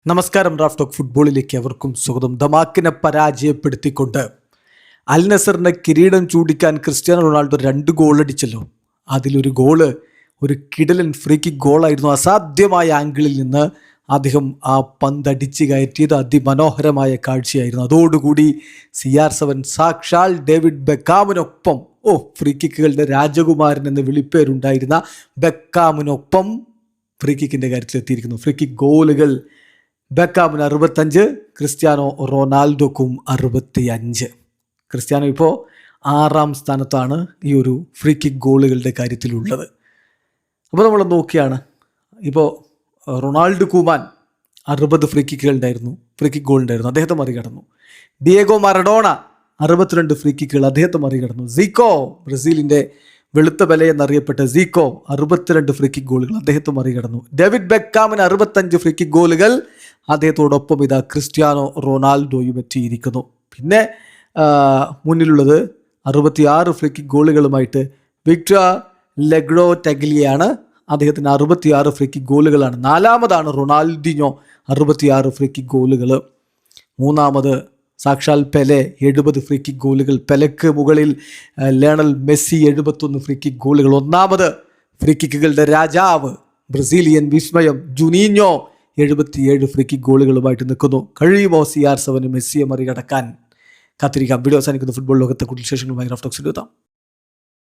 നമസ്കാരം. Raf talk ഫുട്ബോളിലേക്ക് അവർക്കും സ്വാഗതം. ദമാക്കിനെ പരാജയപ്പെടുത്തിക്കൊണ്ട് അൽ നസറിനെ കിരീടം ചൂടിക്കാൻ ക്രിസ്ത്യാനോ റൊണാൾഡോ 2 ഗോൾ അടിച്ചല്ലോ. അതിലൊരു ഗോള് ഒരു കിടലൻ ഫ്രീ കിക്ക് ഗോളായിരുന്നു. അസാധ്യമായ ആംഗിളിൽ നിന്ന് അദ്ദേഹം ആ പന്തടിച്ച് കയറ്റിയത് അതിമനോഹരമായ കാഴ്ചയായിരുന്നു. അതോടുകൂടി CR7 സാക്ഷാൽ ഡേവിഡ് ബെക്കാമിനൊപ്പം ഫ്രീ കിക്കുകളുടെ രാജകുമാരൻ എന്ന വിളിപ്പേരുണ്ടായിരുന്ന ബെക്കാമിനൊപ്പം ഫ്രീ കിക്കിൻ്റെ കാര്യത്തിലെത്തിയിരിക്കുന്നു. ഫ്രീ കിക്ക് ഗോളുകൾ ബെക്കാമിന് 65, ക്രിസ്ത്യാനോ റൊണാൾഡോക്കും 65. ക്രിസ്ത്യാനോ ഇപ്പോൾ 6ാം സ്ഥാനത്താണ് ഈ ഒരു ഫ്രീ കിക്ക് ഗോളുകളുടെ കാര്യത്തിലുള്ളത്. അപ്പോൾ നമ്മൾ നോക്കിയാണ് ഇപ്പോൾ Ronaldo Koeman 60 free kick goal ഉണ്ടായിരുന്നു, അദ്ദേഹത്തെ മറികടന്നു. ഡിയേഗോ മറഡോണ 62 ഫ്രീ കിക്കുകൾ, അദ്ദേഹത്തെ മറികടന്നു. സീക്കോ, ബ്രസീലിൻ്റെ വെളുത്ത ബല എന്നറിയപ്പെട്ട സീക്കോ 62 ഫ്രീ കിക്ക് ഗോളുകൾ, അദ്ദേഹത്തെ മറികടന്നു. ഡേവിഡ് ബെക്കാമിന് 65 ഫ്രീ കിക്ക് ഗോളുകൾ, അദ്ദേഹത്തോടൊപ്പം ഇതാ ക്രിസ്ത്യാനോ റൊണാൾഡോയും എത്തിയിരിക്കുന്നു. പിന്നെ മുന്നിലുള്ളത് 66 ഫ്രീ കിക്ക് ഗോളുകളുമായിട്ട് വിക്ടർ ലെഗ്രോ ടെഗ്ലിയാണ്. അദ്ദേഹത്തിന് 66 ഫ്രീ കിക്ക് ഗോളുകളാണ്. 4ാമതാണ് റൊണാൾഡിനോ 66 ഫ്രീ കിക്ക് ഗോളുകൾ. 3ാമത് സാക്ഷാൽ പെലെ 70 ഫ്രീ കിക്ക് ഗോളുകൾ. പെലെക്ക് മുകളിൽ ലയണൽ മെസ്സി 71 ഫ്രീ കിക്ക് ഗോളുകൾ. 1ാമത് ഫ്രീ കിക്കുകളുടെ രാജാവ് ബ്രസീലിയൻ വിസ്മയം ജുനീഞ്ഞോ 77 ഫ്രീ കിക്ക് ഗോളുകളുമായിട്ട് നിൽക്കുന്നു. കഴിയുമോ CR7 മെസ്സിയെ മറികടക്കാൻ? കാത്തിരിക്കാം. വീഡിയോ അവസാനിക്കുന്ന ഫുട്ബോൾ ലോകത്തെ കൂടുതൽ വിശേഷങ്ങളുമായി റാഫ് ടോക്സിൽ എത്താം.